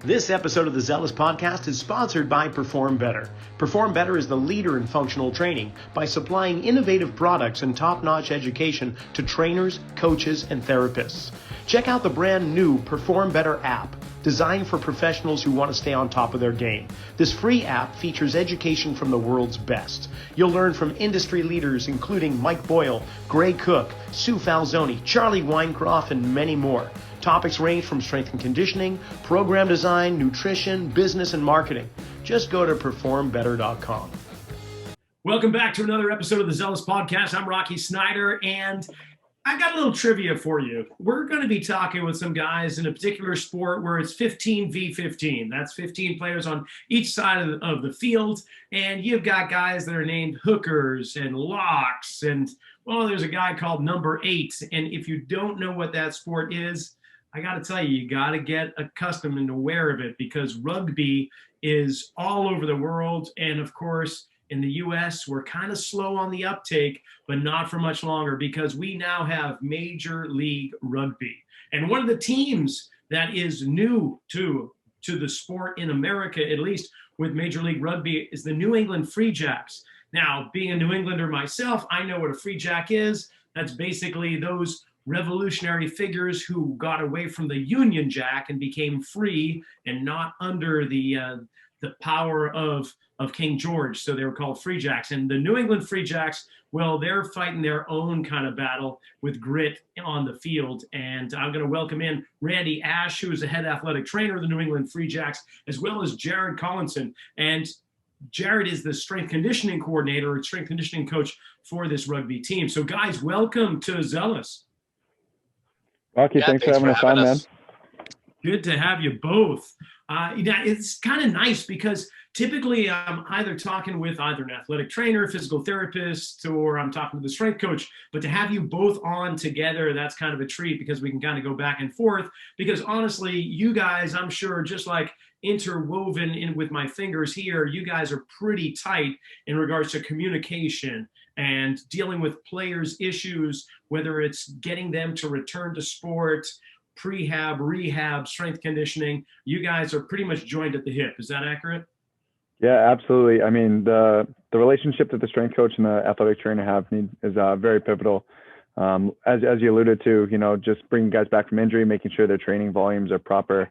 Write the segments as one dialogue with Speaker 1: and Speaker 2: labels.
Speaker 1: This episode of the Zelos podcast is sponsored by Perform Better. Perform Better is the leader in functional training by supplying innovative products and top-notch education to trainers, coaches, and therapists. Check out the brand new Perform Better app, designed for professionals who want to stay on top of their game. This free app features education from the world's best. You'll learn from industry leaders including Mike Boyle, Gray Cook, Sue Falzoni, Charlie Weingroff, and many more. Topics range from strength and conditioning, program design, nutrition, business, and marketing. Just go to performbetter.com. Welcome back to another episode of the Zelos podcast. I'm Rocky Snyder, and I got a little trivia for you. We're going to be talking with some guys in a particular sport where it's 15v15. That's 15 players on each side of the field, and you've got guys that are named hookers and locks, and, well, there's a guy called number 8, and if you don't know what that sport is, I got to tell you, you got to get accustomed and aware of it because rugby is all over the world. And of course, in the U.S., we're kind of slow on the uptake, but not for much longer because we now have Major League Rugby. And one of the teams that is new to the sport in America, at least with Major League Rugby, is the New England Free Jacks. Now, being a New Englander myself, I know what a Free Jack is. That's basically those revolutionary figures who got away from the Union Jack and became free and not under the power of King George. So they were called Free Jacks. And the New England Free Jacks, well, they're fighting their own kind of battle with grit on the field. And I'm going to welcome in Randy Ashe, who is the head athletic trainer of the New England Free Jacks, as well as Jared Collinson. And Jared is the strength conditioning coordinator or strength conditioning coach for this rugby team. So guys, welcome to Zelos.
Speaker 2: Rocky, thanks for having us on, man.
Speaker 1: Good to have you both. It's kind of nice because typically I'm either talking with either an athletic trainer, physical therapist, or I'm talking to the strength coach. But to have you both on together, that's kind of a treat because we can kind of go back and forth. Because honestly, you guys, I'm sure, just like interwoven in with my fingers here, you guys are pretty tight in regards to communication and dealing with players' issues, whether it's getting them to return to sport, prehab, rehab, strength conditioning. You guys are pretty much joined at the hip. Is that accurate?
Speaker 2: Yeah, absolutely. I mean, the relationship that the strength coach and the athletic trainer have is very pivotal. As you alluded to, just bringing guys back from injury, making sure their training volumes are proper,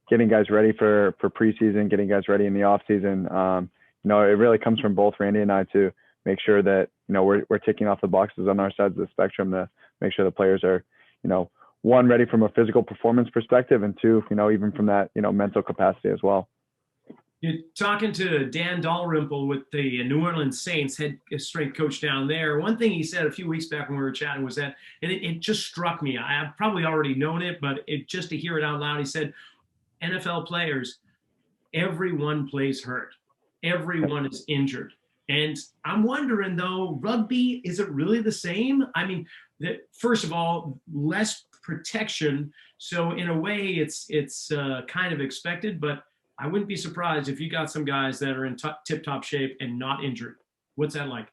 Speaker 2: getting guys ready for preseason, getting guys ready in the off season. It really comes from both Randy and I to make sure that, we're ticking off the boxes on our sides of the spectrum to make sure the players are, one, ready from a physical performance perspective, and two, even from that, mental capacity as well.
Speaker 1: You're talking to Dan Dalrymple with the New Orleans Saints, head strength coach down there. One thing he said a few weeks back when we were chatting was that, and it just struck me. I've probably already known it, but just to hear it out loud, he said, NFL players, everyone plays hurt. Everyone is injured. And I'm wondering, though, rugby, is it really the same? I mean, first of all, less protection. So in a way, it's kind of expected, but I wouldn't be surprised if you got some guys that are in tip-top shape and not injured. What's that like?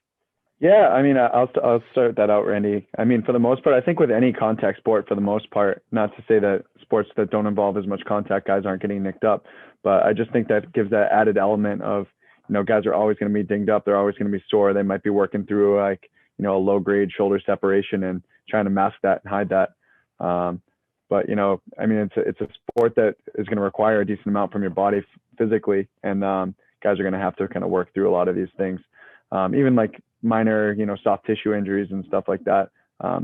Speaker 2: Yeah, I mean, I'll start that out, Randy. I mean, for the most part, I think with any contact sport, for the most part, not to say that sports that don't involve as much contact, guys aren't getting nicked up, but I just think that gives that added element of, guys are always going to be dinged up. They're always going to be sore. They might be working through a low-grade shoulder separation and trying to mask that and hide that. But, I mean, it's a sport that is going to require a decent amount from your body physically. And guys are going to have to kind of work through a lot of these things. Even like minor, soft tissue injuries and stuff like that.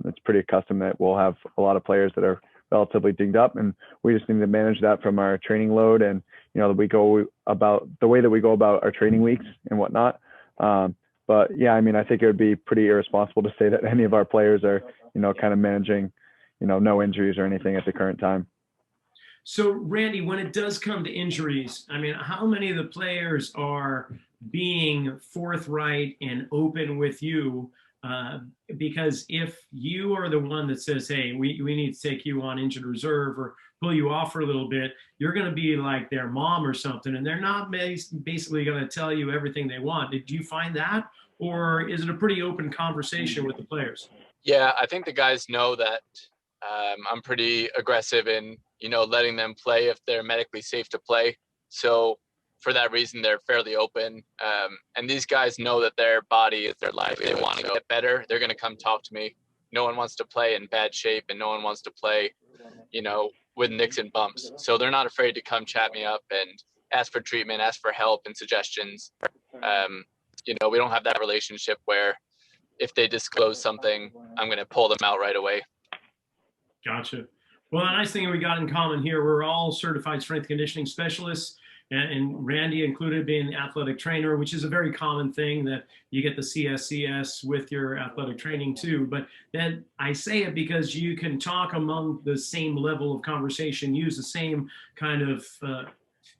Speaker 2: It's pretty accustomed that we'll have a lot of players that are relatively dinged up, and we just need to manage that from our training load and, that we go about the way that we go about our training weeks and whatnot. But yeah, I mean, I think it would be pretty irresponsible to say that any of our players are, kind of managing, no injuries or anything at the current time.
Speaker 1: So Randy, when it does come to injuries, I mean, how many of the players are being forthright and open with you? Because if you are the one that says, hey, we need to take you on injured reserve or pull you off for a little bit, you're going to be like their mom or something, and they're not basically going to tell you everything they want. Did you find that, or is it a pretty open conversation with the players?
Speaker 3: Yeah, I think the guys know that I'm pretty aggressive in, letting them play if they're medically safe to play. So for that reason, they're fairly open. And these guys know that their body is their life. They want to get better. They're going to come talk to me. No one wants to play in bad shape, and no one wants to play, with nicks and bumps. So they're not afraid to come chat me up and ask for treatment, ask for help and suggestions. We don't have that relationship where if they disclose something, I'm going to pull them out right away.
Speaker 1: Gotcha. Well, the nice thing we got in common here, we're all certified strength conditioning specialists, and Randy included, being an athletic trainer, which is a very common thing that you get the CSCS with your athletic training too. But then I say it because you can talk among the same level of conversation, use the same kind of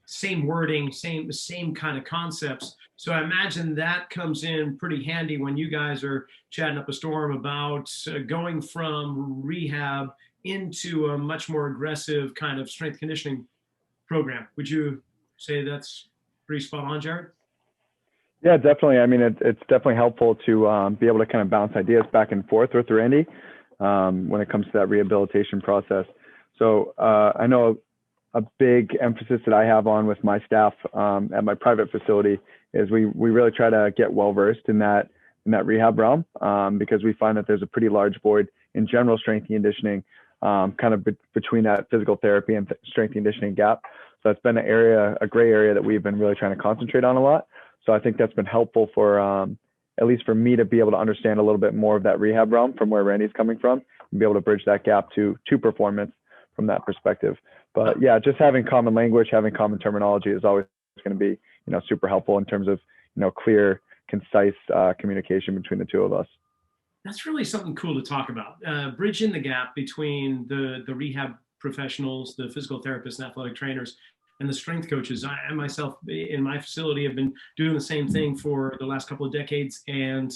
Speaker 1: same wording, same kind of concepts. So I imagine that comes in pretty handy when you guys are chatting up a storm about going from rehab into a much more aggressive kind of strength conditioning program. Would you say that's pretty spot on, Jared?
Speaker 2: Yeah, definitely. I mean, it's definitely helpful to be able to kind of bounce ideas back and forth with Randy when it comes to that rehabilitation process. So I know a big emphasis that I have on with my staff at my private facility is we really try to get well versed in that rehab realm because we find that there's a pretty large void in general strength and conditioning, kind of between that physical therapy and strength and conditioning gap. So it's been a gray area that we've been really trying to concentrate on a lot. So I think that's been helpful for at least for me to be able to understand a little bit more of that rehab realm from where Randy's coming from and be able to bridge that gap to performance from that perspective. But yeah, just having common language, having common terminology is always going to be, super helpful in terms of, clear, concise communication between the two of us.
Speaker 1: That's really something cool to talk about. Bridging the gap between the rehab professionals, the physical therapists and athletic trainers, and the strength coaches. I myself in my facility have been doing the same thing for the last couple of decades, and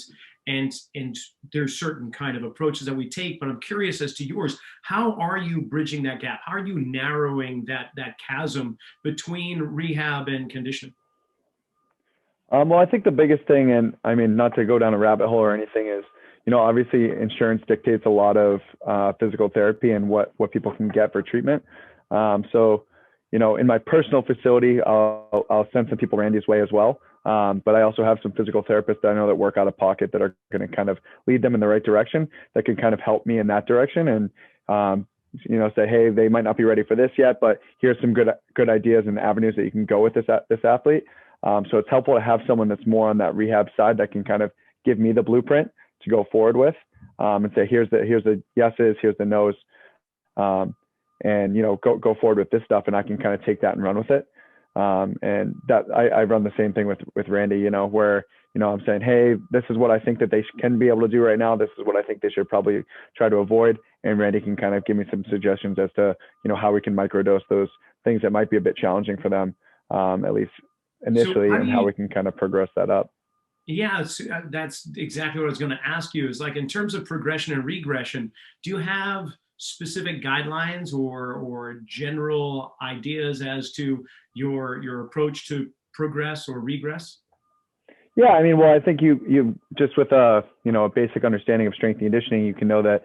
Speaker 1: there's certain kind of approaches that we take, but I'm curious as to yours. How are you bridging that gap? How are you narrowing that chasm between rehab and conditioning?
Speaker 2: Well, I think the biggest thing, and I mean, not to go down a rabbit hole or anything, is, obviously insurance dictates a lot of physical therapy and what people can get for treatment. So, in my personal facility, I'll send some people Randy's way as well. But I also have some physical therapists that I know that work out of pocket that are going to kind of lead them in the right direction, that can kind of help me in that direction and, say, hey, they might not be ready for this yet, but here's some good ideas and avenues that you can go with this athlete. So it's helpful to have someone that's more on that rehab side that can kind of give me the blueprint to go forward with, and say, here's the yeses, here's the nos, and go forward with this stuff, and I can kind of take that and run with it. And that I run the same thing with Randy, where I'm saying, hey, this is what I think that they can be able to do right now. This is what I think they should probably try to avoid. And Randy can kind of give me some suggestions as to how we can microdose those things that might be a bit challenging for them, at least initially, and how we can kind of progress that up.
Speaker 1: Yeah, that's exactly what I was going to ask you, is like, in terms of progression and regression, do you have specific guidelines or general ideas as to your approach to progress or regress?
Speaker 2: Yeah, I mean, well, I think you just with a basic understanding of strength and conditioning, you can know that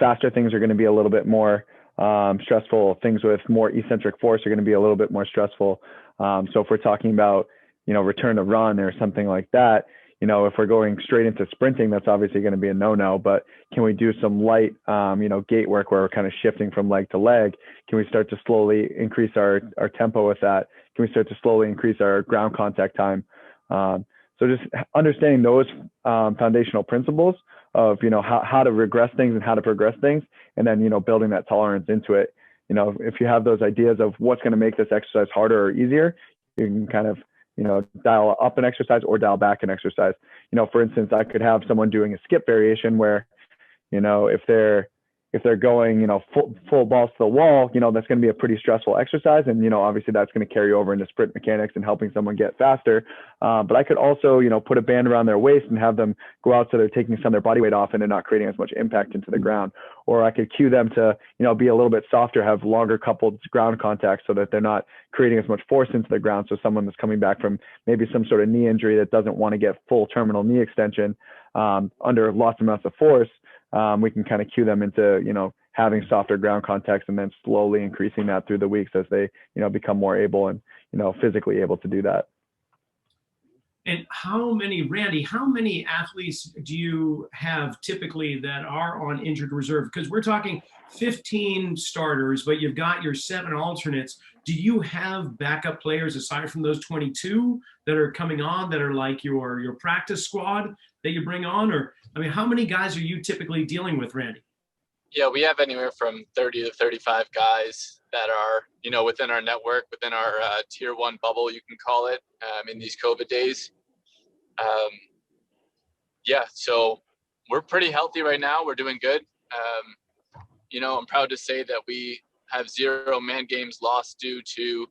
Speaker 2: faster things are going to be a little bit more stressful. Things with more eccentric force are going to be a little bit more stressful. So if we're talking about return to run or something like that, if we're going straight into sprinting, that's obviously going to be a no-no. But can we do some light gait work where we're kind of shifting from leg to leg? Can we start to slowly increase our tempo with that? Can we start to slowly increase our ground contact time? So just understanding those foundational principles of how to regress things and how to progress things, and then building that tolerance into it. If you have those ideas of what's going to make this exercise harder or easier, you can kind of dial up an exercise or dial back an exercise. For instance, I could have someone doing a skip variation where if they're going full balls to the wall, that's going to be a pretty stressful exercise, and obviously that's going to carry over into sprint mechanics and helping someone get faster. But I could also put a band around their waist and have them go out so they're taking some of their body weight off and they're not creating as much impact into the ground. Or I could cue them to be a little bit softer, have longer coupled ground contact so that they're not creating as much force into the ground. So someone that's coming back from maybe some sort of knee injury that doesn't want to get full terminal knee extension under lots of amounts of force, we can kind of cue them into having softer ground contacts and then slowly increasing that through the weeks as they, become more able and, physically able to do that.
Speaker 1: And Randy, how many athletes do you have typically that are on injured reserve? Because we're talking 15 starters, but you've got your 7 alternates. Do you have backup players aside from those 22 that are coming on that are like your practice squad that you bring on? Or, how many guys are you typically dealing with, Randy?
Speaker 3: Yeah, we have anywhere from 30 to 35 guys that are, within our network, within our tier 1 bubble, you can call it, in these COVID days. So we're pretty healthy right now. We're doing good. I'm proud to say that we have 0 man games lost due to,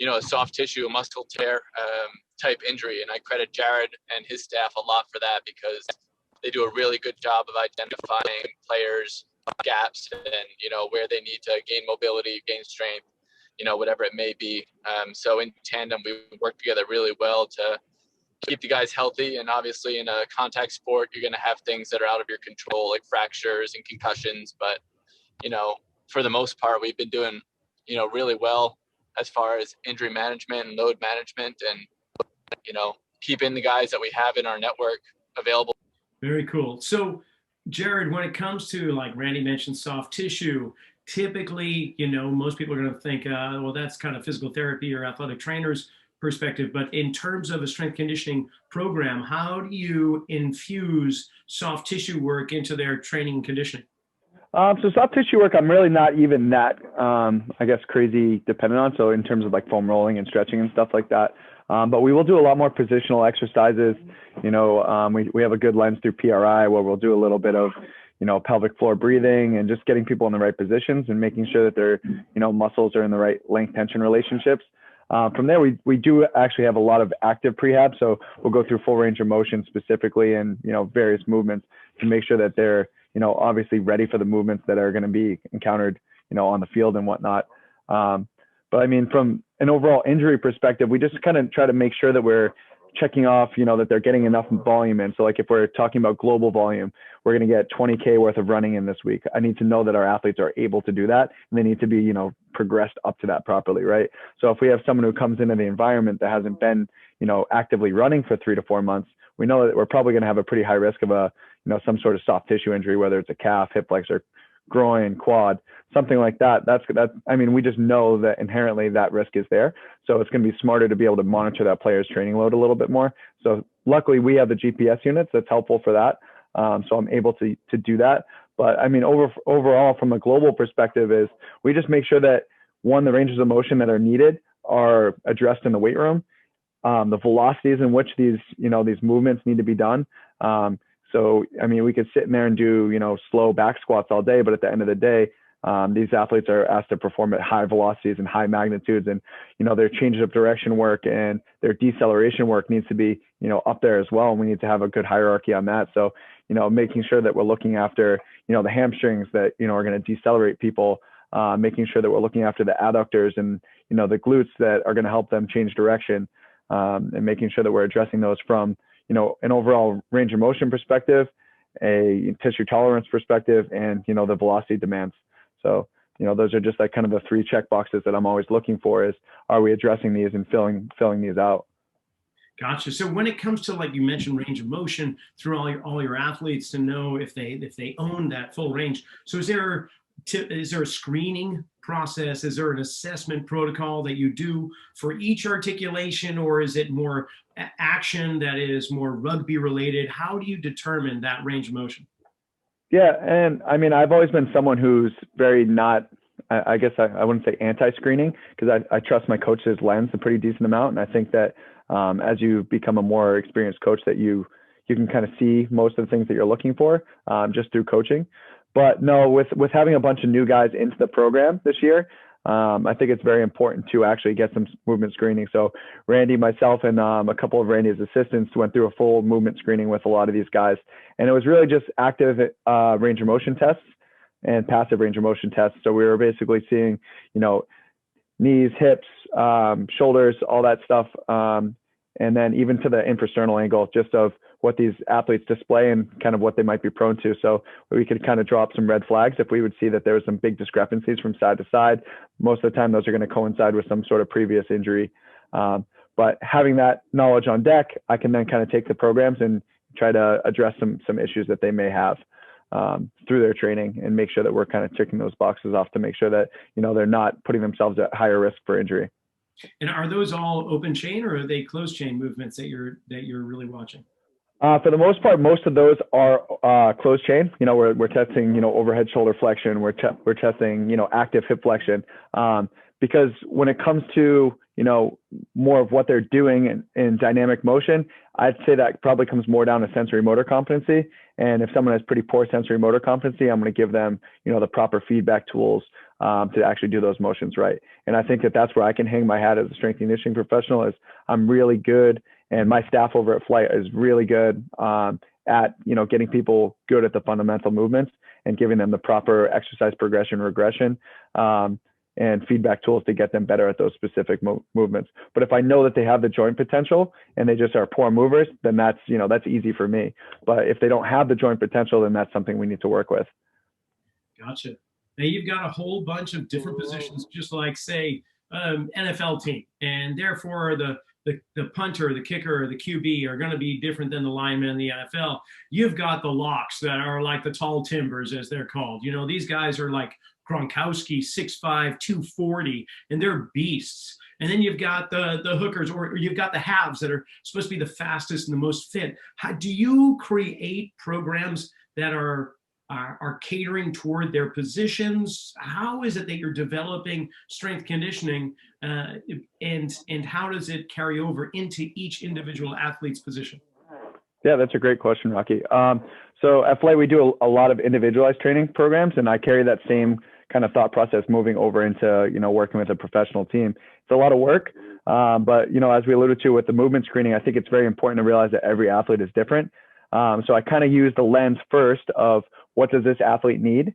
Speaker 3: a soft tissue, a muscle tear type injury. And I credit Jared and his staff a lot for that because they do a really good job of identifying players' gaps and, where they need to gain mobility, gain strength, whatever it may be. So in tandem, we work together really well to keep the guys healthy. And obviously in a contact sport, you're going to have things that are out of your control, like fractures and concussions. But, for the most part, we've been doing, really well as far as injury management and load management and, keeping the guys that we have in our network available.
Speaker 1: Very cool. So Jared, when it comes to, like Randy mentioned, soft tissue, typically, most people are going to think, well, that's kind of physical therapy or athletic trainers perspective. But in terms of a strength conditioning program, how do you infuse soft tissue work into their training and conditioning?
Speaker 2: So soft tissue work, I'm really not even that, crazy dependent on. So in terms of like foam rolling and stretching and stuff like that. But we will do a lot more positional exercises. We have a good lens through PRI where we'll do a little bit of, pelvic floor breathing and just getting people in the right positions and making sure that their, muscles are in the right length tension relationships. From there, we do actually have a lot of active prehab. So we'll go through full range of motion specifically and, various movements to make sure that they're, obviously ready for the movements that are going to be encountered, on the field and whatnot. But from an overall injury perspective, we just kind of try to make sure that we're checking off, that they're getting enough volume in. So like if we're talking about global volume, we're going to get 20K worth of running in this week. I need to know that our athletes are able to do that and they need to be, progressed up to that properly, right? So if we have someone who comes into the environment that hasn't been, actively running for 3 to 4 months, we know that we're probably going to have a pretty high risk of some sort of soft tissue injury, whether it's a calf, hip flexor, groin, quad, something like that. We just know that inherently that risk is there. So it's going to be smarter to be able to monitor that player's training load a little bit more. So luckily we have the GPS units that's helpful for that. So I'm able to do that. But overall from a global perspective is we just make sure that the ranges of motion that are needed are addressed in the weight room. The velocities in which these movements need to be done. So, we could sit in there and do, slow back squats all day, but at the end of the day, these athletes are asked to perform at high velocities and high magnitudes, and, their change of direction work and their deceleration work needs to be, up there as well. And we need to have a good hierarchy on that. So, making sure that we're looking after, the hamstrings that, are going to decelerate people, making sure that we're looking after the adductors and, the glutes that are going to help them change direction, and making sure that we're addressing those from, an overall range of motion perspective, a tissue tolerance perspective, and, the velocity demands. So, those are just like kind of the 3 check boxes that I'm always looking for is, are we addressing these and filling these out?
Speaker 1: Gotcha. So when it comes to, like you mentioned, range of motion through all your athletes to know if they own that full range. So is there a screening process? Is there an assessment protocol that you do for each articulation, or is it more action that is more rugby related? How do you determine that range of motion?
Speaker 2: Yeah. And I've always been someone who's very not, I guess I wouldn't say anti-screening, because I trust my coach's lens a pretty decent amount. And I think that as you become a more experienced coach, that you can kind of see most of the things that you're looking for just through coaching. But no, with having a bunch of new guys into the program this year, I think it's very important to actually get some movement screening. So Randy, myself, and a couple of Randy's assistants went through a full movement screening with a lot of these guys. And it was really just active range of motion tests and passive range of motion tests. So we were basically seeing, knees, hips, shoulders, all that stuff. And then even to the infrasternal angle, just of what these athletes display and kind of what they might be prone to. So we could kind of draw up some red flags if we would see that there was some big discrepancies from side to side. Most of the time, those are going to coincide with some sort of previous injury. But having that knowledge on deck, I can then kind of take the programs and try to address some issues that they may have through their training, and make sure that we're kind of checking those boxes off to make sure that, you know, they're not putting themselves at higher risk for injury.
Speaker 1: And are those all open chain, or are they closed chain movements that you're really watching?
Speaker 2: For the most part, most of those are closed chain. You know, we're testing, you know, overhead shoulder flexion. We're testing, you know, active hip flexion. Because when it comes to, you know, more of what they're doing in dynamic motion, I'd say that probably comes more down to sensory motor competency. And if someone has pretty poor sensory motor competency, I'm going to give them, you know, the proper feedback tools to actually do those motions right. And I think that that's where I can hang my hat as a strength and conditioning professional. Is I'm really good, and my staff over at Flight is really good at, you know, getting people good at the fundamental movements and giving them the proper exercise progression, regression, and feedback tools to get them better at those specific movements. But if I know that they have the joint potential and they just are poor movers, then that's, you know, that's easy for me. But if they don't have the joint potential, then that's something we need to work with.
Speaker 1: Gotcha. Now you've got a whole bunch of different positions, just like, say, NFL team, and therefore the punter, the kicker, the QB are going to be different than the linemen in the NFL. You've got the locks that are like the tall timbers, as they're called. You know, these guys are like Gronkowski, 6'5", 240, and they're beasts. And then you've got the hookers, or you've got the halves that are supposed to be the fastest and the most fit. How do you create programs that are catering toward their positions? How is it that you're developing strength conditioning, and how does it carry over into each individual athlete's position?
Speaker 2: Yeah, that's a great question, Rocky. So at Flight, we do a lot of individualized training programs, and I carry that same kind of thought process moving over into, you know, working with a professional team. It's a lot of work, but, you know, as we alluded to with the movement screening, I think it's very important to realize that every athlete is different. So I kind of use the lens first of what does this athlete need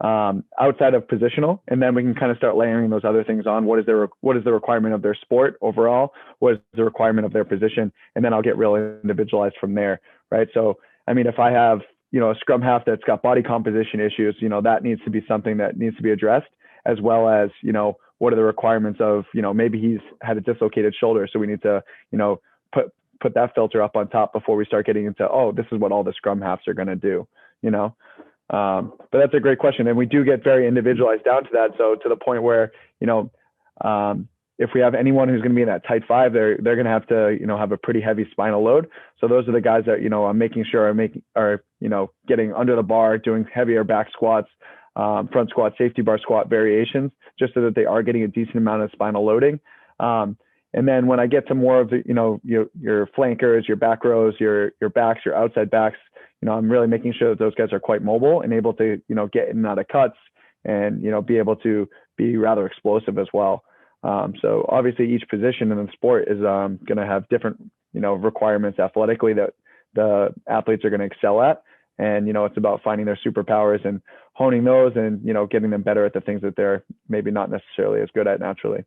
Speaker 2: outside of positional, and then we can kind of start layering those other things on. What is the requirement of their sport overall? What is the requirement of their position? And then I'll get real individualized from there, right? So, I mean, if I have, you know, a scrum half that's got body composition issues, you know, that needs to be something that needs to be addressed, as well as, you know, what are the requirements of, you know, maybe he's had a dislocated shoulder, so we need to, you know, put that filter up on top before we start getting into, oh, this is what all the scrum halves are going to do, you know. But that's a great question, and we do get very individualized down to that. So to the point where, you know, if we have anyone who's going to be in that tight five, they're going to have to, you know, have a pretty heavy spinal load. So those are the guys that, you know, I'm making sure are, you know, getting under the bar, doing heavier back squats, front squat, safety bar squat variations, just so that they are getting a decent amount of spinal loading. And then when I get to more of the, you know, your flankers, your back rows, your backs, your outside backs, you know, I'm really making sure that those guys are quite mobile and able to, you know, get in and out of cuts and, you know, be able to be rather explosive as well. So obviously each position in the sport is going to have different, you know, requirements athletically that the athletes are going to excel at. And, you know, it's about finding their superpowers and honing those and, you know, getting them better at the things that they're maybe not necessarily as good at naturally.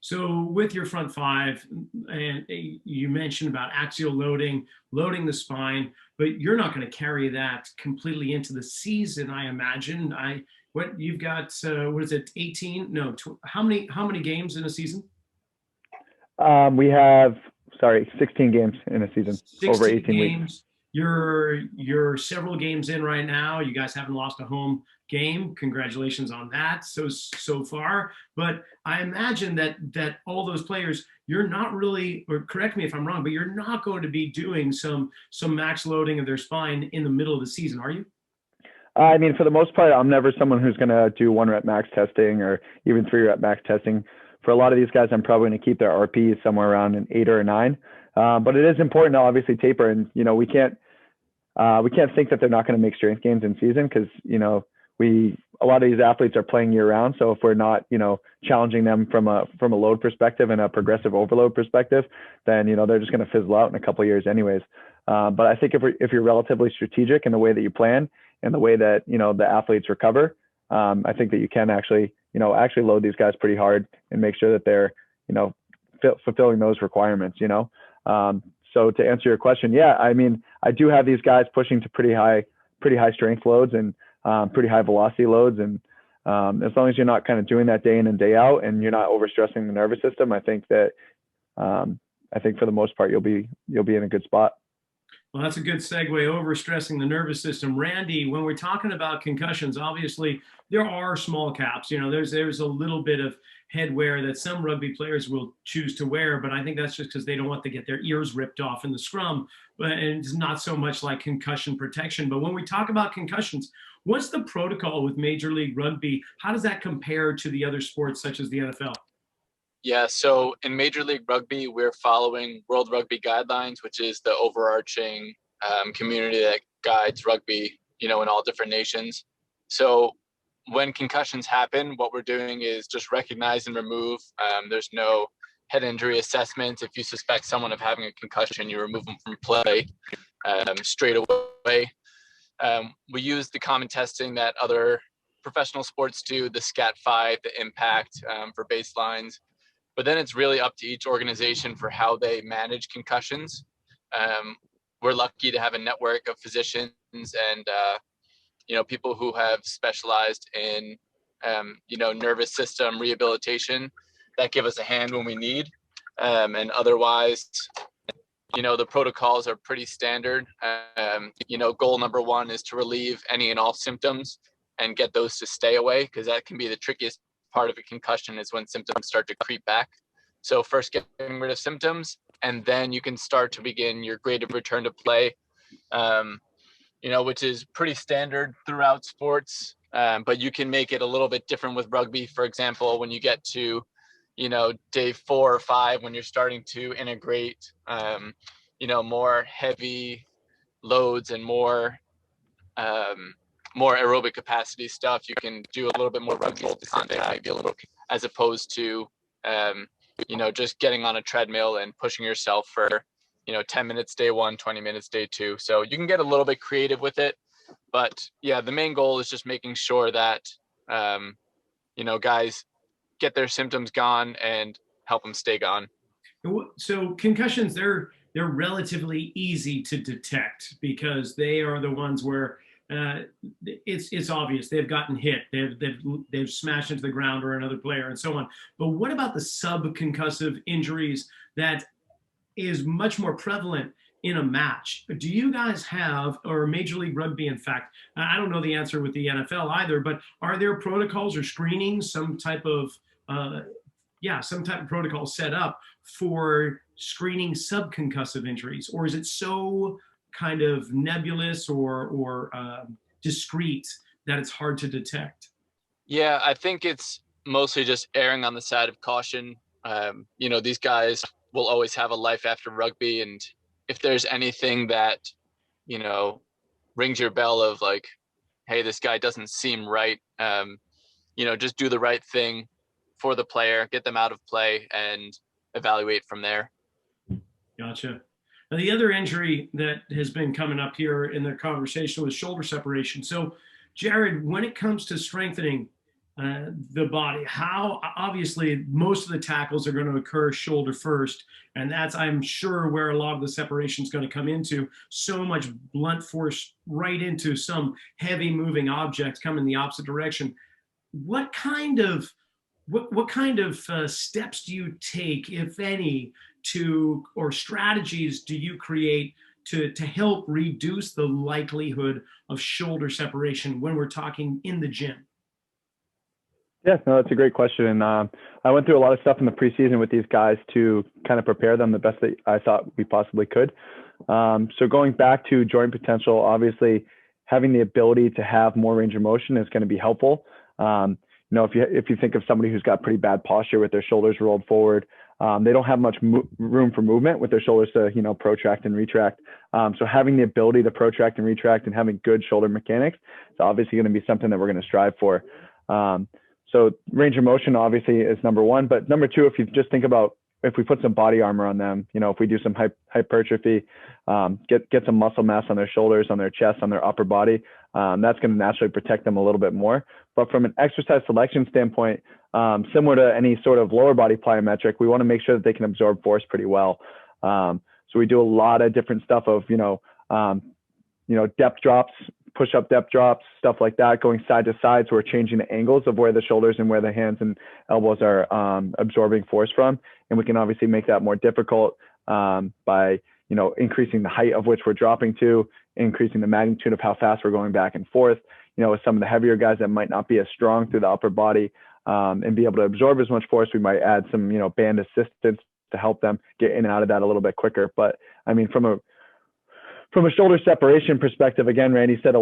Speaker 1: So with your front five, and you mentioned about axial loading the spine, but you're not going to carry that completely into the season, I imagine. What you've got, what is it, 18? No, how many games in a season?
Speaker 2: We have, 16 games in a season,
Speaker 1: 16
Speaker 2: over 18
Speaker 1: games.
Speaker 2: weeks.
Speaker 1: You're several games in right now. You guys haven't lost a home game. Congratulations on that so far. But I imagine that all those players, you're not really, or correct me if I'm wrong, but you're not going to be doing some max loading of their spine in the middle of the season, are you?
Speaker 2: I mean, for the most part, I'm never someone who's going to do 1 rep max testing or even 3 rep max testing. For a lot of these guys, I'm probably going to keep their RPs somewhere around an 8 or a 9. But it is important to obviously taper, and, you know, we can't think that they're not going to make strength gains in season, because, you know, a lot of these athletes are playing year round. So if we're not, you know, challenging them from a load perspective and a progressive overload perspective, then, you know, they're just going to fizzle out in a couple of years anyways. But I think if you're relatively strategic in the way that you plan and the way that, you know, the athletes recover, I think that you can actually load these guys pretty hard and make sure that they're, you know, fulfilling those requirements, you know. So to answer your question, yeah, I mean, I do have these guys pushing to pretty high strength loads and pretty high velocity loads. And as long as you're not kind of doing that day in and day out and you're not overstressing the nervous system, I think that for the most part, you'll be in a good spot.
Speaker 1: Well, that's a good segue, overstressing the nervous system. Randy, when we're talking about concussions, obviously there are small caps. There's a little bit of head wear that some rugby players will choose to wear, but I think that's just because they don't want to get their ears ripped off in the scrum. And it's not so much like concussion protection. But when we talk about concussions, what's the protocol with Major League Rugby? How does that compare to the other sports such as the NFL?
Speaker 3: Yeah, so in Major League Rugby, we're following World Rugby Guidelines, which is the overarching community that guides rugby, in all different nations. So when concussions happen, what we're doing is just recognize and remove. There's no head injury assessment. If you suspect someone of having a concussion, you remove them from play straight away. We use the common testing that other professional sports do, the SCAT-5, the impact for baselines. But then it's really up to each organization for how they manage concussions. We're lucky to have a network of physicians and, people who have specialized in, nervous system rehabilitation that give us a hand when we need. And otherwise, the protocols are pretty standard. Goal number one is to relieve any and all symptoms and get those to stay away, because that can be the trickiest part of a concussion, is when symptoms start to creep back. So first getting rid of symptoms, and then you can start to begin your graded return to play, which is pretty standard throughout sports. But you can make it a little bit different with rugby. For example, when you get to, day 4 or 5, when you're starting to integrate, more heavy loads and more aerobic capacity stuff, you can do a little bit more rugby content, maybe a little, as opposed to, just getting on a treadmill and pushing yourself for, 10 minutes day 1, 20 minutes day 2. So you can get a little bit creative with it, but yeah, the main goal is just making sure that, guys get their symptoms gone and help them stay gone.
Speaker 1: So concussions, they're relatively easy to detect because they are the ones where it's obvious they've gotten hit, they've smashed into the ground or another player and so on. But what about the subconcussive injuries that is much more prevalent in a match? Do you guys have, or Major League Rugby, in fact, I don't know the answer with the NFL either, but are there protocols or screenings, some type of protocol set up for screening subconcussive injuries, or is it so kind of nebulous or discrete that it's hard to detect?
Speaker 3: Yeah, I think it's mostly just erring on the side of caution. These guys will always have a life after rugby, and if there's anything that, rings your bell of like, hey, this guy doesn't seem right, just do the right thing for the player, get them out of play, and evaluate from there.
Speaker 1: Gotcha. Now, the other injury that has been coming up here in the conversation was shoulder separation. So, Jared, when it comes to strengthening the body, how obviously most of the tackles are going to occur shoulder first, and that's, I'm sure, where a lot of the separation is going to come into. So much blunt force right into some heavy moving object coming the opposite direction. What kind of steps do you take, if any, or strategies do you create to help reduce the likelihood of shoulder separation when we're talking in the gym?
Speaker 2: Yeah, no, that's a great question. And I went through a lot of stuff in the preseason with these guys to kind of prepare them the best that I thought we possibly could. So going back to joint potential, obviously having the ability to have more range of motion is going to be helpful. If you think of somebody who's got pretty bad posture with their shoulders rolled forward, they don't have much room for movement with their shoulders to, protract and retract. So having the ability to protract and retract and having good shoulder mechanics is obviously going to be something that we're going to strive for. So range of motion obviously is number one, but number two, if you just think about, if we put some body armor on them, if we do some hypertrophy, get some muscle mass on their shoulders, on their chest, on their upper body, that's going to naturally protect them a little bit more. But from an exercise selection standpoint, similar to any sort of lower body plyometric, we want to make sure that they can absorb force pretty well. So we do a lot of different stuff of, depth drops, push-up depth drops, stuff like that, going side to side. So we're changing the angles of where the shoulders and where the hands and elbows are absorbing force from. And we can obviously make that more difficult by, increasing the height of which we're dropping to, increasing the magnitude of how fast we're going back and forth. With some of the heavier guys that might not be as strong through the upper body and be able to absorb as much force, we might add some, band assistance to help them get in and out of that a little bit quicker. But I mean, from a shoulder separation perspective, again, Randy said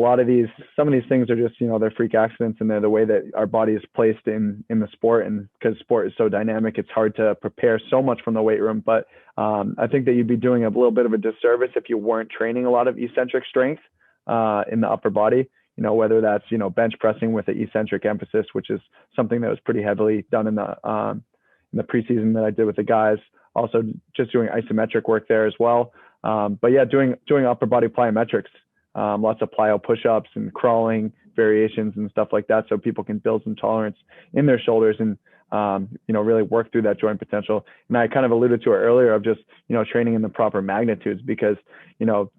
Speaker 2: some of these things are just, they're freak accidents, and they're the way that our body is placed in the sport. And because sport is so dynamic, it's hard to prepare so much from the weight room. But I think that you'd be doing a little bit of a disservice if you weren't training a lot of eccentric strength in the upper body, whether that's, bench pressing with the eccentric emphasis, which is something that was pretty heavily done in the preseason that I did with the guys. Also just doing isometric work there as well. But yeah, doing upper body plyometrics, lots of plyo push-ups and crawling variations and stuff like that, so people can build some tolerance in their shoulders and really work through that joint potential. And I kind of alluded to it earlier of just training in the proper magnitudes, because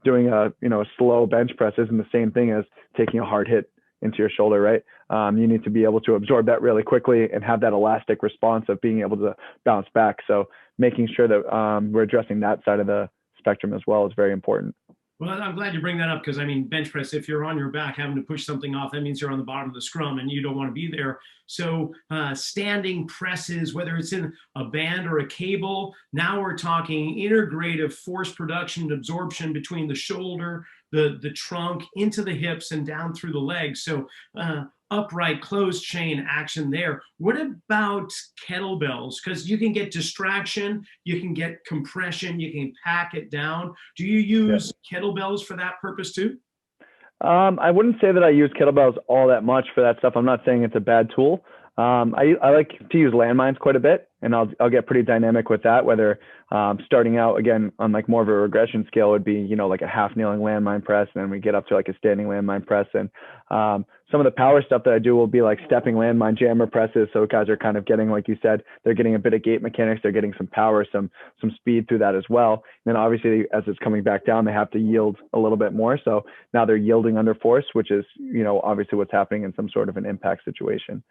Speaker 2: doing a slow bench press isn't the same thing as taking a hard hit into your shoulder, right? You need to be able to absorb that really quickly and have that elastic response of being able to bounce back. So making sure that we're addressing that side of the spectrum as well is very important.
Speaker 1: Well, I'm glad you bring that up, because I mean, bench press, if you're on your back having to push something off, that means you're on the bottom of the scrum and you don't want to be there. So standing presses, whether it's in a band or a cable, now we're talking integrative force production and absorption between the shoulder, the trunk, into the hips and down through the legs. So upright closed chain action there. What about kettlebells? Because you can get distraction, you can get compression, you can pack it down. Do you use kettlebells for that purpose too?
Speaker 2: I wouldn't say that I use kettlebells all that much for that stuff. I'm not saying it's a bad tool. I like to use landmines quite a bit, and I'll get pretty dynamic with that, whether starting out again on like more of a regression scale would be, like a half kneeling landmine press, and then we get up to like a standing landmine press. And some of the power stuff that I do will be like stepping landmine jammer presses. So guys are kind of getting, like you said, they're getting a bit of gait mechanics, they're getting some power, some speed through that as well. And then obviously as it's coming back down, they have to yield a little bit more. So now they're yielding under force, which is, obviously what's happening in some sort of an impact situation.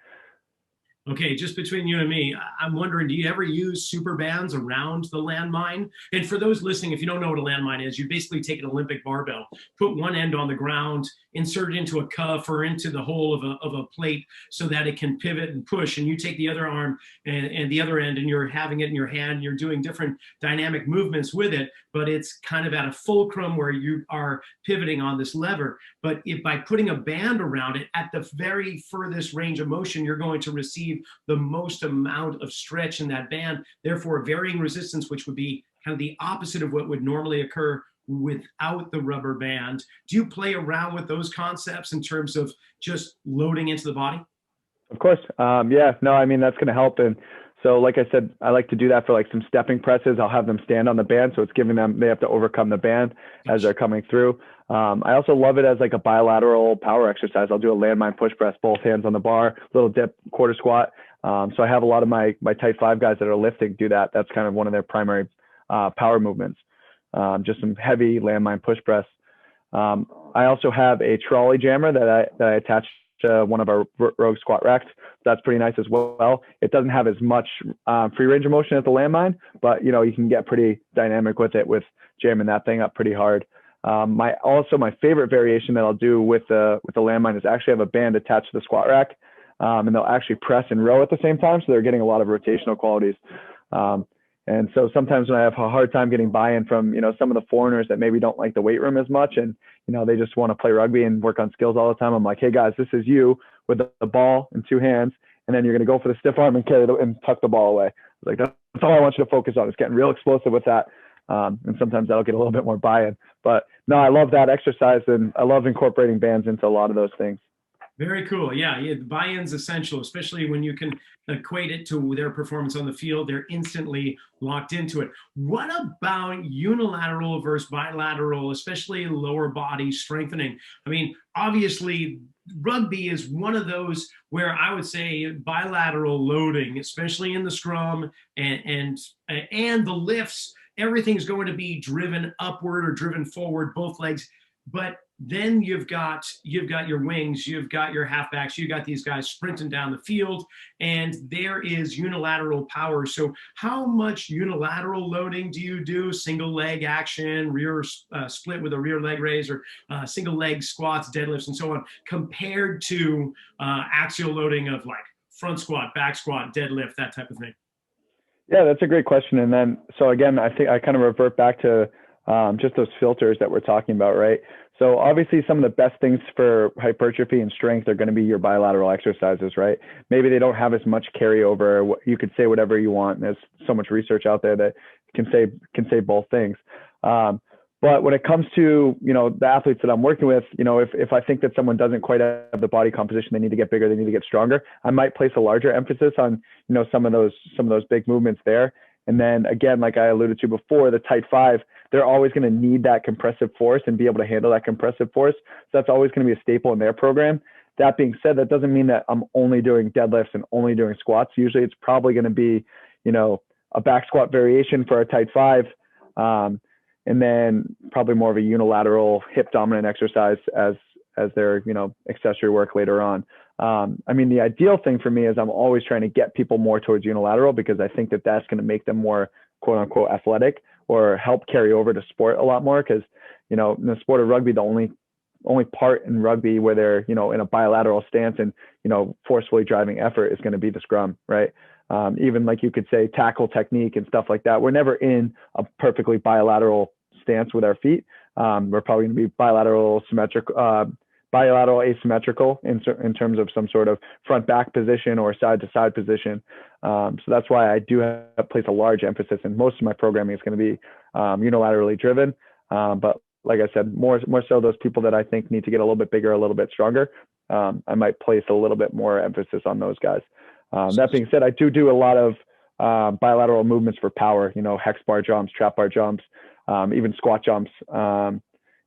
Speaker 1: Okay, just between you and me, I'm wondering, do you ever use super bands around the landmine? And for those listening, if you don't know what a landmine is, you basically take an Olympic barbell, put one end on the ground, insert it into a cuff or into the hole of a plate so that it can pivot and push. And you take the other arm and the other end, and you're having it in your hand. You're doing different dynamic movements with it, but it's kind of at a fulcrum where you are pivoting on this lever. But if by putting a band around it at the very furthest range of motion, you're going to receive the most amount of stretch in that band, therefore varying resistance, which would be kind of the opposite of what would normally occur without the rubber band. Do you play around with those concepts in terms of just loading into the body?
Speaker 2: Of course. That's going to help. And so, like I said, I like to do that for like some stepping presses. I'll have them stand on the band, so it's giving them, they have to overcome the band as they're coming through. I also love it as like a bilateral power exercise. I'll do a landmine push press, both hands on the bar, little dip, quarter squat. So I have a lot of my tight five guys that are lifting do that. That's kind of one of their primary power movements. Just some heavy landmine push press. I also have a trolley jammer that I attach to one of our Rogue squat racks. That's pretty nice as well. It doesn't have as much free range of motion as the landmine, but you can get pretty dynamic with it, with jamming that thing up pretty hard. My favorite variation that I'll do with the landmine is actually have a band attached to the squat rack, and they'll actually press and row at the same time, so they're getting a lot of rotational qualities. And so sometimes when I have a hard time getting buy-in from, some of the foreigners that maybe don't like the weight room as much, and, they just want to play rugby and work on skills all the time, I'm like, hey guys, this is you with the ball in two hands, and then you're going to go for the stiff arm and and tuck the ball away. Like, that's all I want you to focus on. It's getting real explosive with that. And sometimes that'll get a little bit more buy-in. But no, I love that exercise, and I love incorporating bands into a lot of those things.
Speaker 1: Very cool. Yeah, the buy-in's essential, especially when you can equate it to their performance on the field. They're instantly locked into it. What about unilateral versus bilateral, especially lower body strengthening? I mean, obviously, rugby is one of those where I would say bilateral loading, especially in the scrum and the lifts, everything's going to be driven upward or driven forward, both legs. But then you've got your wings, you've got your halfbacks, you've got these guys sprinting down the field, and there is unilateral power. So how much unilateral loading do you do? Single leg action, rear split with a rear leg raise, or single leg squats, deadlifts, and so on, compared to axial loading of like front squat, back squat, deadlift, that type of thing?
Speaker 2: Yeah, that's a great question. And then, so again, I think I kind of revert back to just those filters that we're talking about, right? So obviously some of the best things for hypertrophy and strength are going to be your bilateral exercises, right? Maybe they don't have as much carryover. You could say whatever you want. There's so much research out there that can say both things. But when it comes to, the athletes that I'm working with, if I think that someone doesn't quite have the body composition, they need to get bigger, they need to get stronger, I might place a larger emphasis on, some of those big movements there. And then again, like I alluded to before, the tight five, they're always going to need that compressive force and be able to handle that compressive force. So that's always going to be a staple in their program. That being said, that doesn't mean that I'm only doing deadlifts and only doing squats. Usually it's probably going to be, a back squat variation for a tight five. And then probably more of a unilateral hip dominant exercise as their, accessory work later on. The ideal thing for me is I'm always trying to get people more towards unilateral, because I think that that's going to make them more quote unquote athletic, or help carry over to sport a lot more. Because, in the sport of rugby, the only part in rugby where they're, in a bilateral stance and, forcefully driving effort is going to be the scrum, right? Even like you could say tackle technique and stuff like that. We're never in a perfectly bilateral stance with our feet. We're probably going to be bilateral asymmetrical in terms of some sort of front back position or side to side position. So that's why I do place a large emphasis, and most of my programming is going to be unilaterally driven. But like I said, more so those people that I think need to get a little bit bigger, a little bit stronger, I might place a little bit more emphasis on those guys. That being said, I do a lot of bilateral movements for power, hex bar jumps, trap bar jumps, even squat jumps,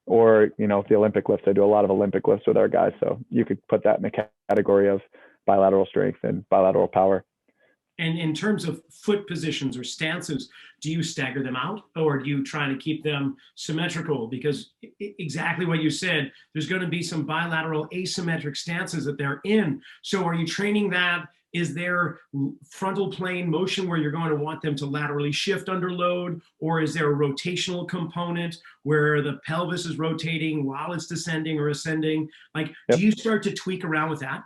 Speaker 2: or, the Olympic lifts. I do a lot of Olympic lifts with our guys. So you could put that in the category of bilateral strength and bilateral power.
Speaker 1: And in terms of foot positions or stances, do you stagger them out, or do you try to keep them symmetrical? Because exactly what you said, there's going to be some bilateral asymmetric stances that they're in. So are you training that? Is there frontal plane motion where you're going to want them to laterally shift under load? Or is there a rotational component where the pelvis is rotating while it's descending or ascending? Like, do you start to tweak around with that?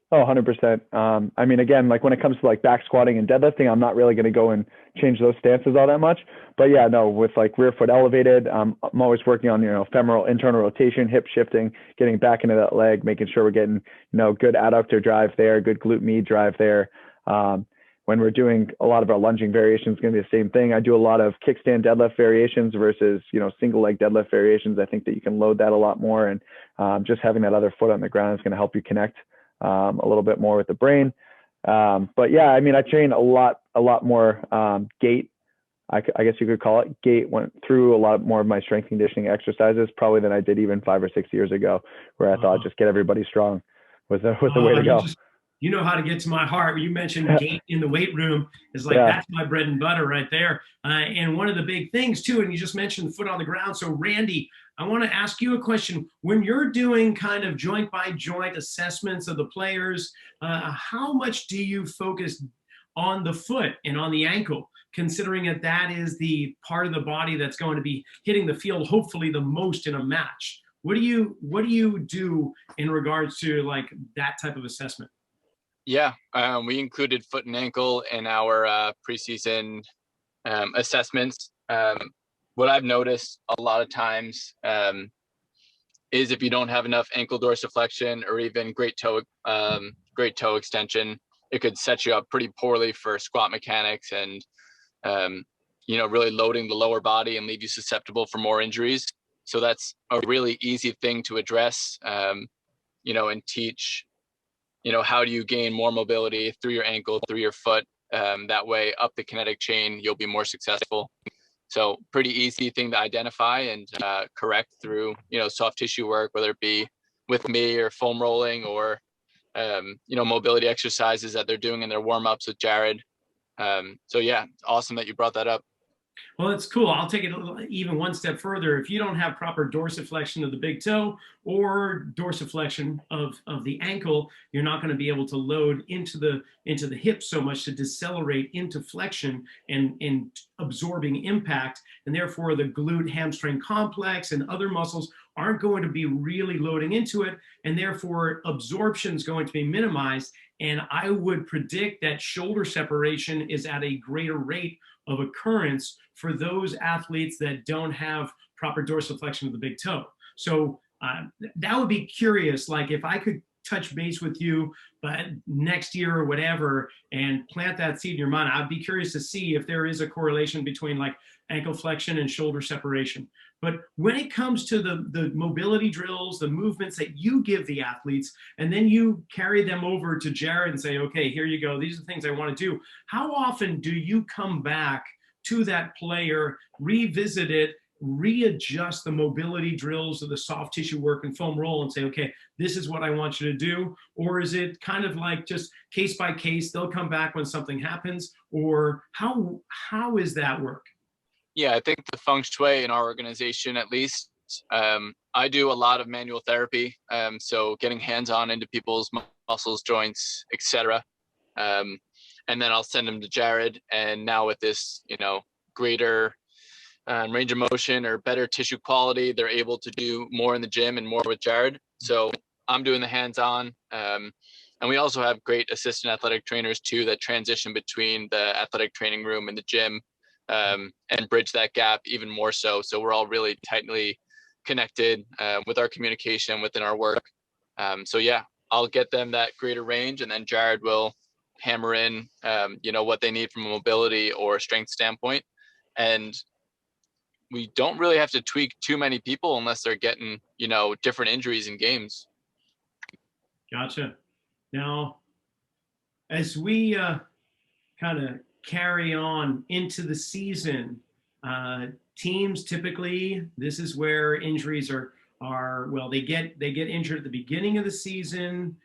Speaker 2: Oh, 100%. Again, like when it comes to like back squatting and deadlifting, I'm not really going to go and change those stances all that much. But yeah, no, with like rear foot elevated, I'm always working on, femoral internal rotation, hip shifting, getting back into that leg, making sure we're getting, good adductor drive there, good glute med drive there. When we're doing a lot of our lunging variations, it's going to be the same thing. I do a lot of kickstand deadlift variations versus, single leg deadlift variations. I think that you can load that a lot more. And just having that other foot on the ground is going to help you connect a little bit more with the brain. But yeah, I train a lot more gait. I guess you could call it gait. Went through a lot more of my strength conditioning exercises probably than I did even 5 or 6 years ago, where I thought just get everybody strong was the way to go.
Speaker 1: You know how to get to my heart. You mentioned gait in the weight room is like, that's my bread and butter right there. And one of the big things too, and you just mentioned the foot on the ground. So Randy, I want to ask you a question. When you're doing kind of joint by joint assessments of the players, how much do you focus on the foot and on the ankle, considering that is the part of the body that's going to be hitting the field hopefully the most in a match? What do you do in regards to like that type of assessment?
Speaker 3: Yeah, we included foot and ankle in our preseason assessments. What I've noticed a lot of times is if you don't have enough ankle dorsiflexion or even great toe extension, it could set you up pretty poorly for squat mechanics and, really loading the lower body and leave you susceptible for more injuries. So that's a really easy thing to address, and teach, how do you gain more mobility through your ankle, through your foot? That way up the kinetic chain, you'll be more successful. So pretty easy thing to identify and correct through, soft tissue work, whether it be with me or foam rolling or, mobility exercises that they're doing in their warm-ups with Jared. So yeah, awesome that you brought that up.
Speaker 1: Well, it's cool. I'll take it even one step further. If you don't have proper dorsiflexion of the big toe or dorsiflexion of the ankle, you're not going to be able to load into the hip so much to decelerate into flexion and absorbing impact. And therefore, the glute hamstring complex and other muscles aren't going to be really loading into it. And therefore, absorption is going to be minimized. And I would predict that shoulder separation is at a greater rate of occurrence for those athletes that don't have proper dorsiflexion of the big toe. So that would be curious. Like if I could touch base with you but next year or whatever and plant that seed in your mind, I'd be curious to see if there is a correlation between like ankle flexion and shoulder separation. But when it comes to the mobility drills, the movements that you give the athletes, and then you carry them over to Jared and say, okay, here you go. These are the things I want to do. How often do you come back to that player, revisit it, readjust the mobility drills or the soft tissue work and foam roll and say, okay, this is what I want you to do? Or is it kind of like just case by case, they'll come back when something happens? Or how is that work?
Speaker 3: Yeah, I think the feng shui in our organization, at least, I do a lot of manual therapy. So getting hands-on into people's muscles, joints, etc. And then I'll send them to Jared. And now with this, greater range of motion or better tissue quality, they're able to do more in the gym and more with Jared. So I'm doing the hands-on. And we also have great assistant athletic trainers too that transition between the athletic training room and the gym. And bridge that gap even more so. So we're all really tightly connected with our communication within our work. So yeah, I'll get them that greater range, and then Jared will hammer in, what they need from a mobility or strength standpoint. And we don't really have to tweak too many people unless they're getting, different injuries in games.
Speaker 1: Gotcha. Now, as we kind of carry on into the season, teams typically, this is where injuries are well, they get injured at the beginning of the season,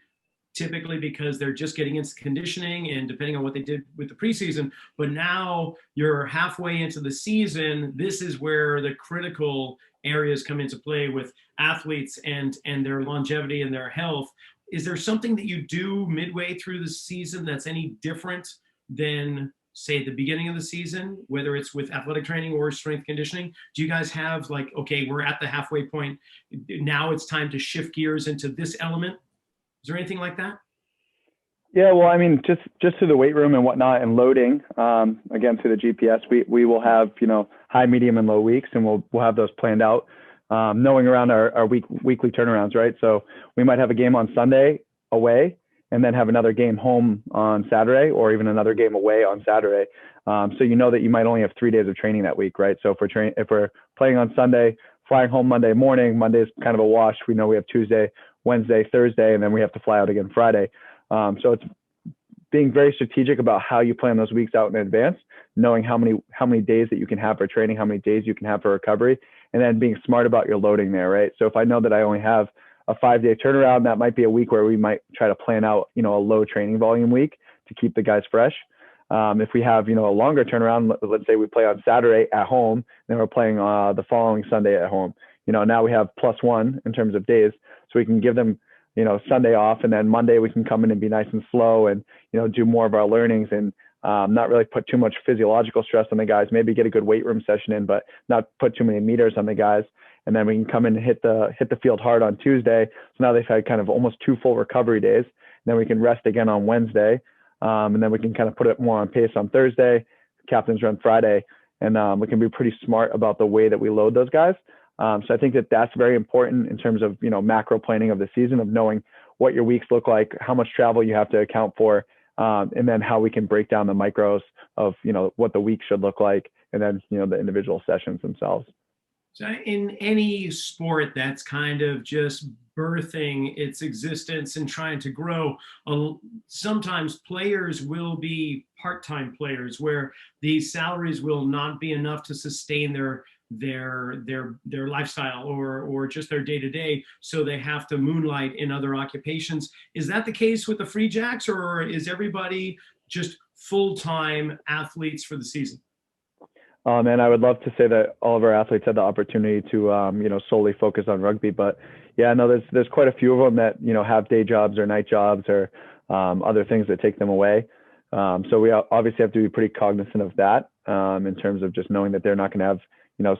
Speaker 1: typically because they're just getting into conditioning and depending on what they did with the preseason. But now you're halfway into the season. This is where the critical areas come into play with athletes and their longevity and their health. Is there something that you do midway through the season that's any different than, say, at the beginning of the season, whether it's with athletic training or strength conditioning? Do you guys have like, okay, we're at the halfway point, now it's time to shift gears into this element? Is there anything like that?
Speaker 2: Yeah, well, I mean, just to the weight room and whatnot and loading, again, through the GPS, we will have, high, medium, and low weeks, and we'll have those planned out, knowing around our weekly turnarounds, right? So we might have a game on Sunday away, and then have another game home on Saturday, or even another game away on Saturday. So that you might only have 3 days of training that week, right? So if we're playing on Sunday, flying home Monday morning, Monday's kind of a wash. We know we have Tuesday, Wednesday, Thursday, and then we have to fly out again Friday. So it's being very strategic about how you plan those weeks out in advance, knowing how many days that you can have for training, how many days you can have for recovery, and then being smart about your loading there, right? So if I know that I only have a 5-day turnaround, that might be a week where we might try to plan out, a low training volume week to keep the guys fresh. If we have, a longer turnaround, let's say we play on Saturday at home, then we're playing the following Sunday at home. Now we have +1 in terms of days, so we can give them, Sunday off, and then Monday we can come in and be nice and slow and, do more of our learnings and not really put too much physiological stress on the guys, maybe get a good weight room session in, but not put too many meters on the guys. And then we can come in and hit the field hard on Tuesday. So now they've had kind of almost 2 full recovery days. And then we can rest again on Wednesday. And then we can kind of put it more on pace on Thursday, captain's run Friday. And we can be pretty smart about the way that we load those guys. So I think that that's very important in terms of, macro planning of the season, of knowing what your weeks look like, how much travel you have to account for, and then how we can break down the micros of, what the week should look like, and then, the individual sessions themselves.
Speaker 1: So in any sport that's kind of just birthing its existence and trying to grow, sometimes players will be part-time players where the salaries will not be enough to sustain their lifestyle or just their day-to-day, so they have to moonlight in other occupations. Is that the case with the Free Jacks, or is everybody just full-time athletes for the season?
Speaker 2: And I would love to say that all of our athletes had the opportunity to, solely focus on rugby. But yeah, no, there's quite a few of them that, have day jobs or night jobs or other things that take them away. So we obviously have to be pretty cognizant of that in terms of just knowing that they're not going to have,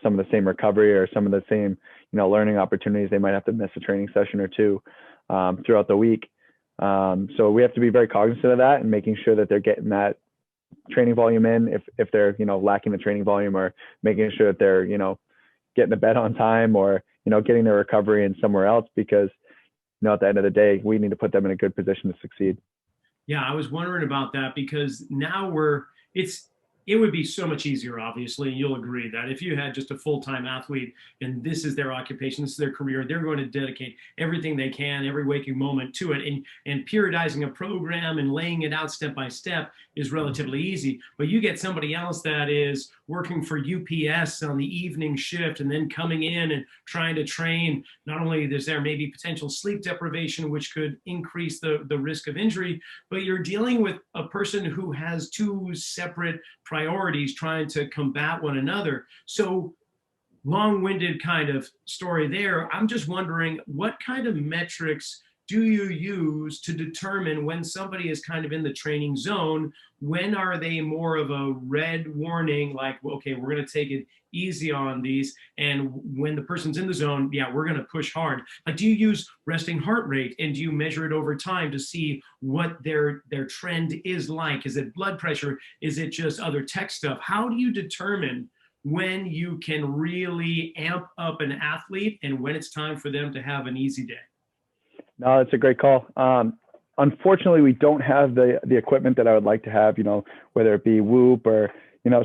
Speaker 2: some of the same recovery or some of the same, learning opportunities. They might have to miss a training session or two throughout the week. So we have to be very cognizant of that and making sure that they're getting that training volume in if they're, lacking the training volume, or making sure that they're, getting to bed on time, or, getting their recovery in somewhere else, because, at the end of the day, we need to put them in a good position to succeed.
Speaker 1: Yeah, I was wondering about that because now it would be so much easier, obviously, and you'll agree that if you had just a full-time athlete and this is their occupation, this is their career, they're going to dedicate everything they can, every waking moment to it. And periodizing a program and laying it out step by step is relatively easy. But you get somebody else that is working for UPS on the evening shift and then coming in and trying to train. Not only is there maybe potential sleep deprivation, which could increase the risk of injury, but you're dealing with a person who has two separate priorities trying to combat one another. So long-winded kind of story there. I'm just wondering, what kind of metrics do you use to determine when somebody is kind of in the training zone? When are they more of a red warning, like, okay, we're going to take it easy on these, and when the person's in the zone, yeah, we're going to push hard? Like, do you use resting heart rate, and do you measure it over time to see what their trend is like? Is it blood pressure? Is it just other tech stuff? How do you determine when you can really amp up an athlete and when it's time for them to have an easy day?
Speaker 2: No, that's a great call. Unfortunately, we don't have the equipment that I would like to have, whether it be Whoop or,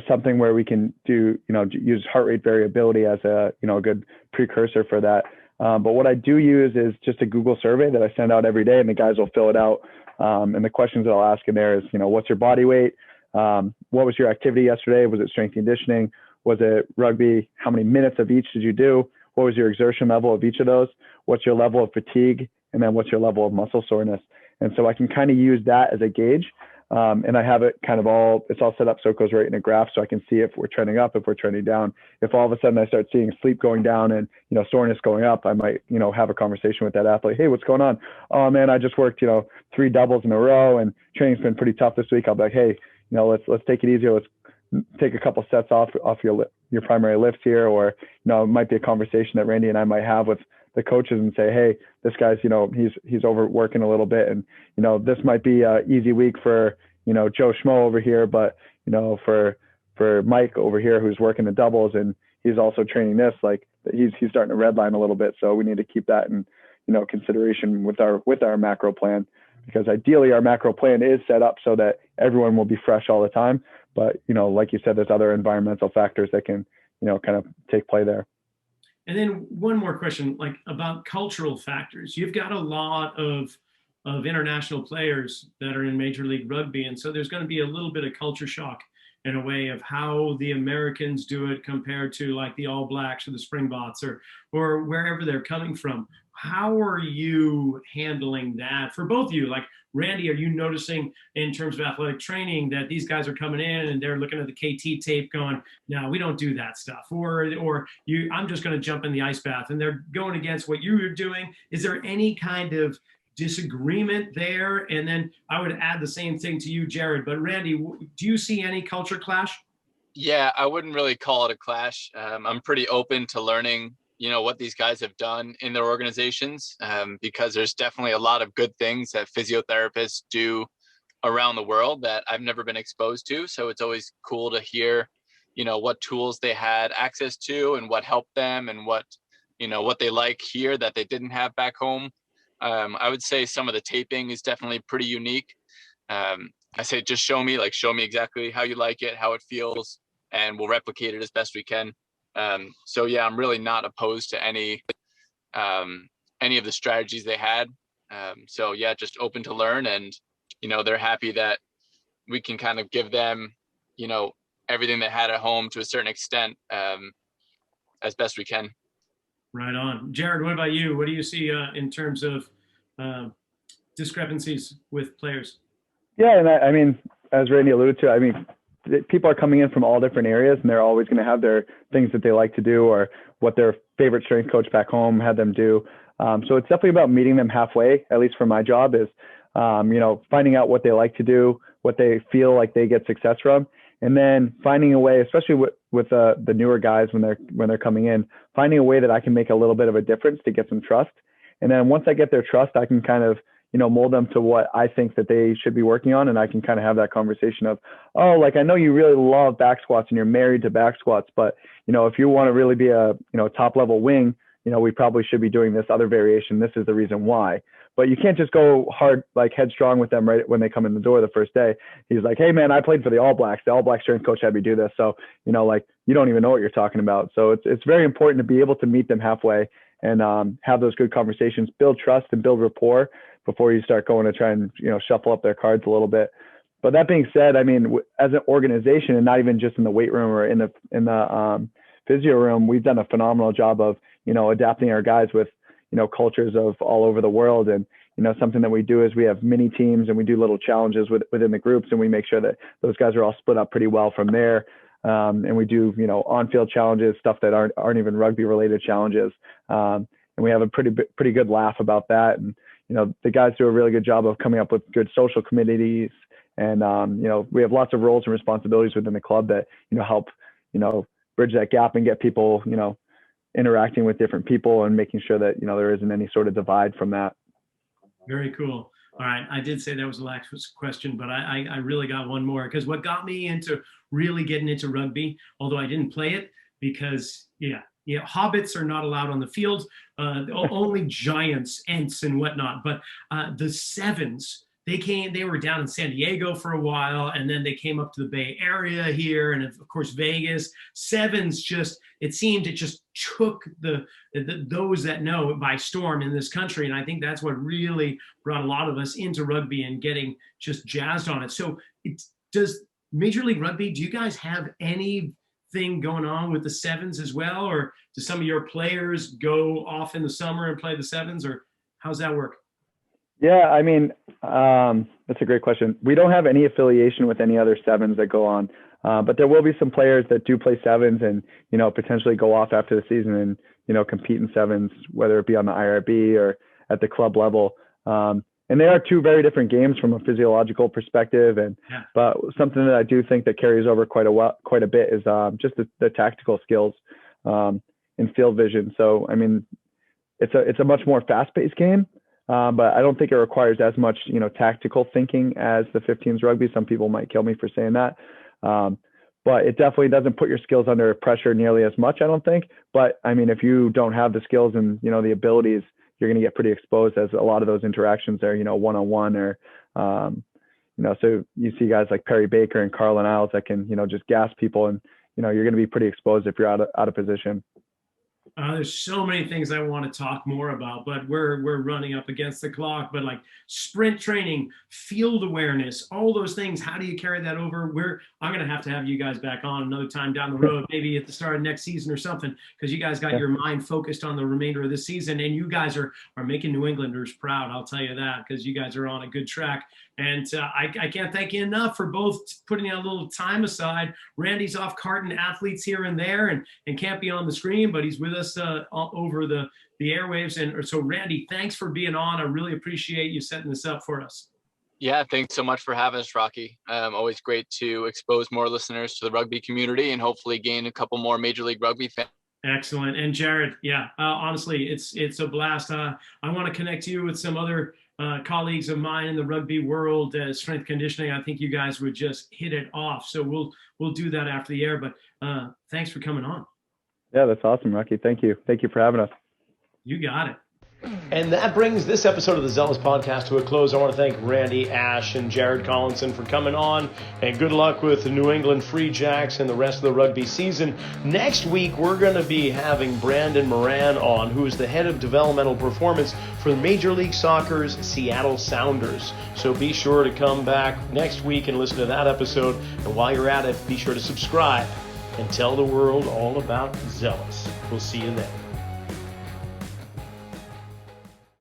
Speaker 2: something where we can do, use heart rate variability as a, a good precursor for that. But what I do use is just a Google survey that I send out every day, and the guys will fill it out. And the questions that I'll ask in there is, what's your body weight? What was your activity yesterday? Was it strength conditioning? Was it rugby? How many minutes of each did you do? What was your exertion level of each of those? What's your level of fatigue? And then what's your level of muscle soreness? And so I can kind of use that as a gauge. And I have it kind of it's all set up so it goes right in a graph, so I can see if we're trending up, if we're trending down. If all of a sudden I start seeing sleep going down and, soreness going up, I might, have a conversation with that athlete. Hey, what's going on? Oh man, I just worked, 3 doubles in a row and training's been pretty tough this week. I'll be like, hey, let's take it easy. Let's take a couple sets off your primary lifts here. Or, it might be a conversation that Randy and I might have with the coaches and say, hey, this guy's, he's overworking a little bit, and, this might be a easy week for, Joe Schmo over here, but, for Mike over here, who's working the doubles and he's also training this, like he's starting to redline a little bit. So we need to keep that in, consideration with our macro plan, because ideally our macro plan is set up so that everyone will be fresh all the time. But, like you said, there's other environmental factors that can, kind of take play there.
Speaker 1: And then one more question, like about cultural factors. You've got a lot of international players that are in Major League Rugby, and so there's going to be a little bit of culture shock in a way of how the Americans do it compared to like the All Blacks or the Springboks or wherever they're coming from. How are you handling that for both of you? Like, Randy, are you noticing in terms of athletic training that these guys are coming in and they're looking at the KT tape going, no, we don't do that stuff? Or I'm just going to jump in the ice bath, and they're going against what you're doing. Is there any kind of disagreement there? And then I would add the same thing to you, Jared. But Randy, do you see any culture clash?
Speaker 3: Yeah, I wouldn't really call it a clash. I'm pretty open to learning, what these guys have done in their organizations, because there's definitely a lot of good things that physiotherapists do around the world that I've never been exposed to. So it's always cool to hear, what tools they had access to and what helped them, and what they like here that they didn't have back home. I would say some of the taping is definitely pretty unique. I say, just show me exactly how you like it, how it feels, and we'll replicate it as best we can. So yeah, I'm really not opposed to any of the strategies they had. So yeah, just open to learn, and, they're happy that we can kind of give them, everything they had at home to a certain extent, as best we can.
Speaker 1: Right on. Jared, what about you? What do you see in terms of discrepancies with players?
Speaker 2: Yeah, and I mean, as Randy alluded to, I mean, people are coming in from all different areas, and they're always going to have their things that they like to do or what their favorite strength coach back home had them do. So it's definitely about meeting them halfway, at least for my job, is, finding out what they like to do, what they feel like they get success from, and then finding a way, especially with the newer guys when they're coming in, finding a way that I can make a little bit of a difference to get some trust. And then once I get their trust, I can kind of, mold them to what I think that they should be working on. And I can kind of have that conversation of, oh, like, I know you really love back squats and you're married to back squats, but, if you want to really be a, top level wing, we probably should be doing this other variation. This is the reason why. But you can't just go hard, like headstrong with them right when they come in the door the first day. He's like, hey man, I played for the All Blacks. The All Black strength coach had me do this. So, you don't even know what you're talking about. So it's very important to be able to meet them halfway and have those good conversations, build trust and build rapport before you start going to try and, shuffle up their cards a little bit. But that being said, I mean, as an organization, and not even just in the weight room or in the physio room, we've done a phenomenal job of, adapting our guys with, cultures of all over the world. And, something that we do is we have mini teams and we do little challenges within the groups, and we make sure that those guys are all split up pretty well from there. And we do, on-field challenges, stuff that aren't even rugby related challenges. And we have a pretty good laugh about that. And, the guys do a really good job of coming up with good social communities. And, we have lots of roles and responsibilities within the club that, help, bridge that gap and get people, interacting with different people and making sure that, there isn't any sort of divide from that.
Speaker 1: Very cool. All right. I did say that was the last question, but I really got one more, because what got me into really getting into rugby, although I didn't play it, because hobbits are not allowed on the field, only giants, ents and whatnot. But the sevens, they were down in San Diego for a while, and then they came up to the Bay Area here, and of course Vegas. Sevens it just took those that know by storm in this country, and I think that's what really brought a lot of us into rugby and getting just jazzed on it. So does Major League Rugby, do you guys have anything going on with the sevens as well, or do some of your players go off in the summer and play the sevens, or how's that work?
Speaker 2: Yeah, I mean, that's a great question. We don't have any affiliation with any other sevens that go on, but there will be some players that do play sevens and, potentially go off after the season and, compete in sevens, whether it be on the IRB or at the club level. And they are two very different games from a physiological perspective. But something that I do think that carries over quite a bit is just the tactical skills and field vision. So, I mean, it's a much more fast-paced game. But I don't think it requires as much, tactical thinking as the 15s rugby. Some people might kill me for saying that. But it definitely doesn't put your skills under pressure nearly as much, I don't think. But I mean, if you don't have the skills and, the abilities, you're going to get pretty exposed, as a lot of those interactions are, one-on-one or, so you see guys like Perry Baker and Carlin Isles that can, just gas people, and, you're going to be pretty exposed if you're out of position.
Speaker 1: There's so many things I want to talk more about, but we're running up against the clock. But like sprint training, field awareness, all those things, how do you carry that over? I'm going to have you guys back on another time down the road, maybe at the start of next season or something, because you guys got your mind focused on the remainder of this season, and you guys are making New Englanders proud. I'll tell you that, because you guys are on a good track. And I can't thank you enough for both putting a little time aside. Randy's off carting athletes here and there and can't be on the screen, but he's with us over the airwaves. And so, Randy, thanks for being on. I really appreciate you setting this up for us.
Speaker 3: Yeah, thanks so much for having us, Rocky. Always great to expose more listeners to the rugby community and hopefully gain a couple more Major League Rugby fans.
Speaker 1: Excellent. And Jared, honestly, it's a blast. I want to connect you with some other colleagues of mine in the rugby world, strength conditioning. I think you guys would just hit it off. So we'll do that after the air. But thanks for coming on.
Speaker 2: Yeah, that's awesome, Rocky. Thank you. Thank you for having us.
Speaker 1: You got it.
Speaker 4: And that brings this episode of the Zelos podcast to a close. I want to thank Randy Ashe and Jared Collinson for coming on, and good luck with the New England Free Jacks and the rest of the rugby season. Next week, we're going to be having Brandon Moran on, who is the head of developmental performance for Major League Soccer's Seattle Sounders. So be sure to come back next week and listen to that episode. And while you're at it, be sure to subscribe and tell the world all about Zelos. We'll see you then.